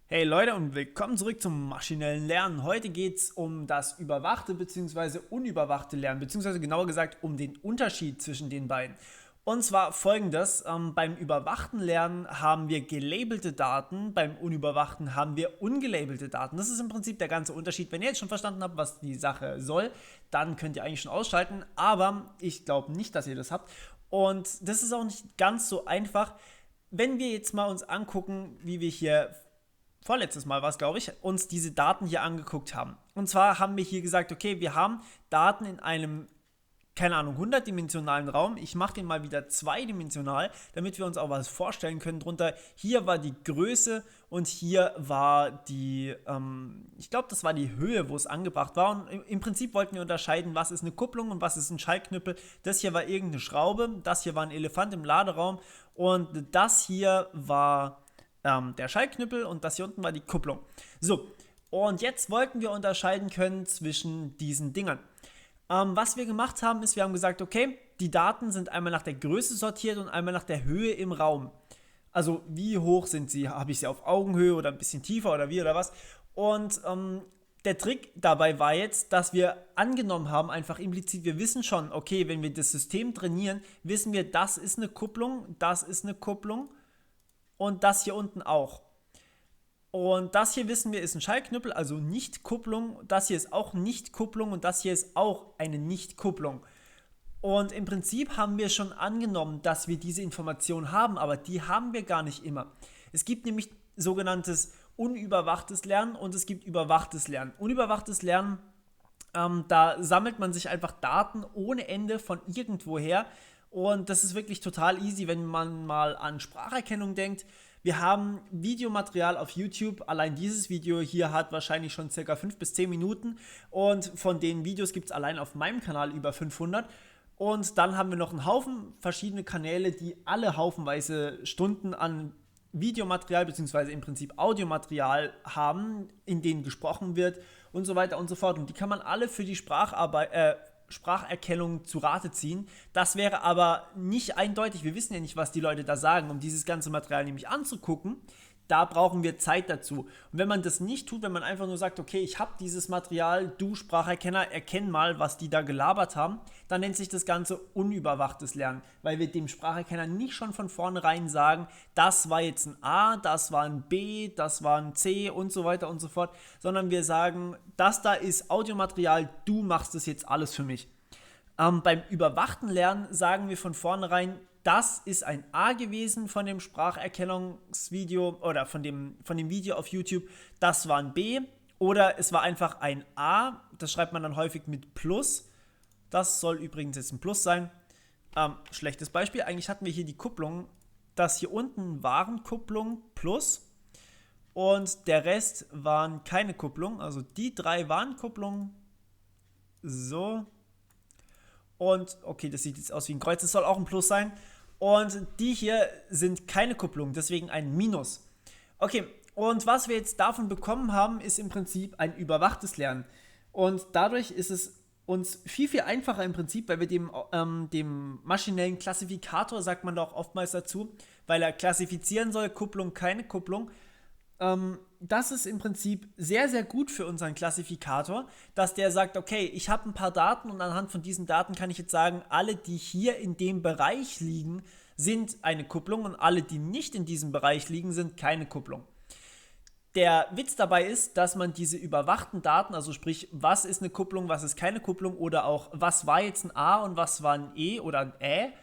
Hey Leute und willkommen zurück zum maschinellen Lernen. Heute geht es um das überwachte bzw. unüberwachte Lernen, beziehungsweise genauer gesagt um den Unterschied zwischen den beiden. Und zwar folgendes: Beim überwachten Lernen haben wir gelabelte Daten, beim unüberwachten haben wir ungelabelte Daten. Das ist im Prinzip der ganze Unterschied. Wenn ihr jetzt schon verstanden habt, was die Sache soll, dann könnt ihr eigentlich schon ausschalten, aber ich glaube nicht, dass ihr das habt. Und das ist auch nicht ganz so einfach. Wenn wir jetzt mal uns angucken, wie wir hier vorletztes Mal war es, glaube ich, uns diese Daten hier angeguckt haben. Und zwar haben wir hier gesagt, okay, wir haben Daten in einem, keine Ahnung, 100-dimensionalen Raum. Ich mache den mal wieder zweidimensional, damit wir uns auch was vorstellen können drunter. Hier war die Größe und hier war die, ich glaube, das war die Höhe, wo es angebracht war. Und im Prinzip wollten wir unterscheiden, was ist eine Kupplung und was ist ein Schaltknüppel. Das hier war irgendeine Schraube, das hier war ein Elefant im Laderaum und das hier war der Schaltknüppel und das hier unten war die Kupplung. So, und jetzt wollten wir unterscheiden können zwischen diesen Dingern. Was wir gemacht haben, ist, wir haben gesagt, okay, die Daten sind einmal nach der Größe sortiert und einmal nach der Höhe im Raum. Also wie hoch sind sie? Habe ich sie auf Augenhöhe oder ein bisschen tiefer oder wie oder was? Und der Trick dabei war jetzt, dass wir angenommen haben, einfach implizit, wir wissen schon, okay, wenn wir das System trainieren, wissen wir, das ist eine Kupplung und das hier unten auch. Und das hier wissen wir ist ein Schaltknüppel, also Nicht-Kupplung. Das hier ist auch Nicht-Kupplung und das hier ist auch eine Nicht-Kupplung. Und im Prinzip haben wir schon angenommen, dass wir diese Information haben, aber die haben wir gar nicht immer. Es gibt nämlich sogenanntes unüberwachtes Lernen und es gibt überwachtes Lernen. Unüberwachtes Lernen, da sammelt man sich einfach Daten ohne Ende von irgendwoher. Und das ist wirklich total easy, wenn man mal an Spracherkennung denkt. Wir haben Videomaterial auf YouTube. Allein dieses Video hier hat wahrscheinlich schon circa 5 bis 10 Minuten. Und von den Videos gibt es allein auf meinem Kanal über 500. Und dann haben wir noch einen Haufen verschiedene Kanäle, die alle haufenweise Stunden an Videomaterial bzw. im Prinzip Audiomaterial haben, in denen gesprochen wird und so weiter und so fort. Und die kann man alle für die Spracherkennung zu Rate ziehen. Das wäre aber nicht eindeutig. Wir wissen ja nicht, was die Leute da sagen, um dieses ganze Material nämlich anzugucken. Da brauchen wir Zeit dazu. Und wenn man das nicht tut, wenn man einfach nur sagt, okay, ich habe dieses Material, du Spracherkenner, erkenn mal, was die da gelabert haben, dann nennt sich das Ganze unüberwachtes Lernen, weil wir dem Spracherkenner nicht schon von vornherein sagen, das war jetzt ein A, das war ein B, das war ein C und so weiter und so fort, sondern wir sagen, das da ist Audiomaterial, du machst das jetzt alles für mich. Beim überwachten Lernen sagen wir von vornherein, das ist ein A gewesen von dem Spracherkennungsvideo oder von dem Video auf YouTube, das war ein B oder es war einfach ein A, das schreibt man dann häufig mit Plus, das soll übrigens jetzt ein Plus sein. Schlechtes Beispiel, eigentlich hatten wir hier die Kupplung, das hier unten waren Kupplung Plus und der Rest waren keine Kupplung, also die drei waren Kupplung, so. Und okay, das sieht jetzt aus wie ein Kreuz, das soll auch ein Plus sein. Und die hier sind keine Kupplung, deswegen ein Minus. Okay, und was wir jetzt davon bekommen haben, ist im Prinzip ein überwachtes Lernen. Und dadurch ist es uns viel, viel einfacher im Prinzip, weil wir dem maschinellen Klassifikator, sagt man da auch oftmals dazu, weil er klassifizieren soll, Kupplung, keine Kupplung. Das ist im Prinzip sehr, sehr gut für unseren Klassifikator, dass der sagt, okay, ich habe ein paar Daten und anhand von diesen Daten kann ich jetzt sagen, alle, die hier in dem Bereich liegen, sind eine Kupplung und alle, die nicht in diesem Bereich liegen, sind keine Kupplung. Der Witz dabei ist, dass man diese überwachten Daten, also sprich, was ist eine Kupplung, was ist keine Kupplung oder auch, was war jetzt ein A und was war ein E oder ein Ä,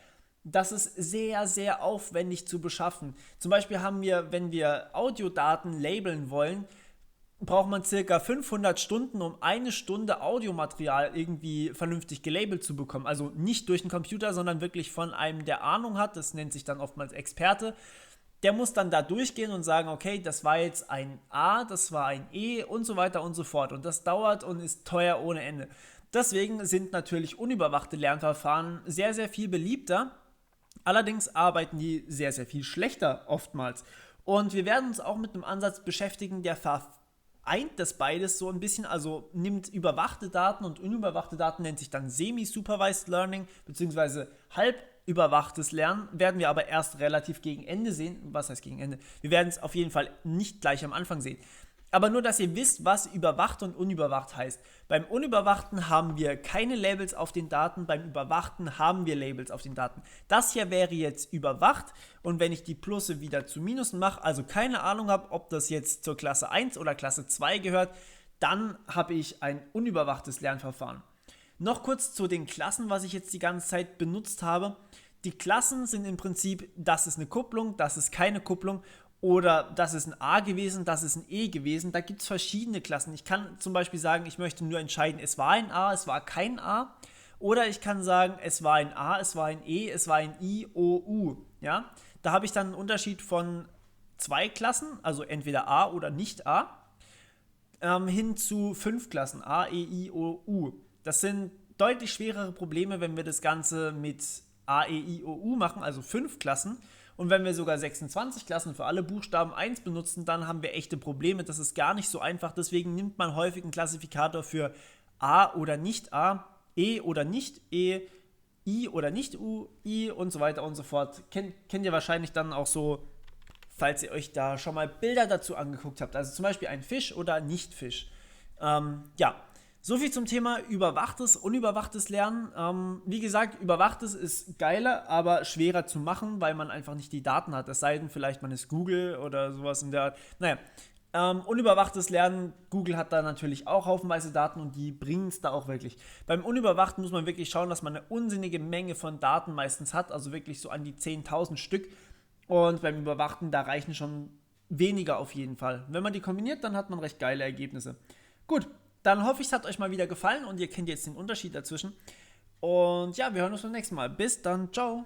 das ist sehr, sehr aufwendig zu beschaffen. Zum Beispiel haben wir, wenn wir Audiodaten labeln wollen, braucht man circa 500 Stunden, um eine Stunde Audiomaterial irgendwie vernünftig gelabelt zu bekommen. Also nicht durch den Computer, sondern wirklich von einem, der Ahnung hat. Das nennt sich dann oftmals Experte. Der muss dann da durchgehen und sagen, okay, das war jetzt ein A, das war ein E und so weiter und so fort. Und das dauert und ist teuer ohne Ende. Deswegen sind natürlich unüberwachte Lernverfahren sehr, sehr viel beliebter. Allerdings arbeiten die sehr, sehr viel schlechter oftmals. Und wir werden uns auch mit einem Ansatz beschäftigen, der vereint das beides so ein bisschen, also nimmt überwachte Daten und unüberwachte Daten, nennt sich dann Semi-Supervised Learning, beziehungsweise halb überwachtes Lernen werden wir aber erst relativ gegen Ende sehen. Was heißt gegen Ende? Wir werden es auf jeden Fall nicht gleich am Anfang sehen. Aber nur, dass ihr wisst, was überwacht und unüberwacht heißt. Beim Unüberwachten haben wir keine Labels auf den Daten, beim Überwachten haben wir Labels auf den Daten. Das hier wäre jetzt überwacht und wenn ich die Plusse wieder zu Minusen mache, also keine Ahnung habe, ob das jetzt zur Klasse 1 oder Klasse 2 gehört, dann habe ich ein unüberwachtes Lernverfahren. Noch kurz zu den Klassen, was ich jetzt die ganze Zeit benutzt habe. Die Klassen sind im Prinzip, das ist eine Kupplung, das ist keine Kupplung. Oder das ist ein A gewesen, das ist ein E gewesen. Da gibt es verschiedene Klassen. Ich kann zum Beispiel sagen, ich möchte nur entscheiden, es war ein A, es war kein A. Oder ich kann sagen, es war ein A, es war ein E, es war ein I, O, U. Ja? Da habe ich dann einen Unterschied von 2 Klassen, also entweder A oder nicht A, hin zu 5 Klassen, A, E, I, O, U. Das sind deutlich schwerere Probleme, wenn wir das Ganze mit A, E, I, O, U machen, also 5 Klassen. Und wenn wir sogar 26 Klassen für alle Buchstaben 1 benutzen, dann haben wir echte Probleme. Das ist gar nicht so einfach. Deswegen nimmt man häufig einen Klassifikator für A oder nicht A, E oder nicht E, I oder nicht U, I und so weiter und so fort. Kennt ihr wahrscheinlich dann auch so, falls ihr euch da schon mal Bilder dazu angeguckt habt. Also zum Beispiel ein Fisch oder Nicht-Fisch. Ja. Soviel zum Thema überwachtes, unüberwachtes Lernen. Wie gesagt, überwachtes ist geiler, aber schwerer zu machen, weil man einfach nicht die Daten hat. Es sei denn, vielleicht man ist Google oder sowas in der Art. Naja, unüberwachtes Lernen, Google hat da natürlich auch haufenweise Daten und die bringen es da auch wirklich. Beim Unüberwachten muss man wirklich schauen, dass man eine unsinnige Menge von Daten meistens hat, also wirklich so an die 10.000 Stück. Und beim Überwachten, da reichen schon weniger auf jeden Fall. Wenn man die kombiniert, dann hat man recht geile Ergebnisse. Gut. Dann hoffe ich, es hat euch mal wieder gefallen und ihr kennt jetzt den Unterschied dazwischen. Und ja, wir hören uns beim nächsten Mal. Bis dann, ciao.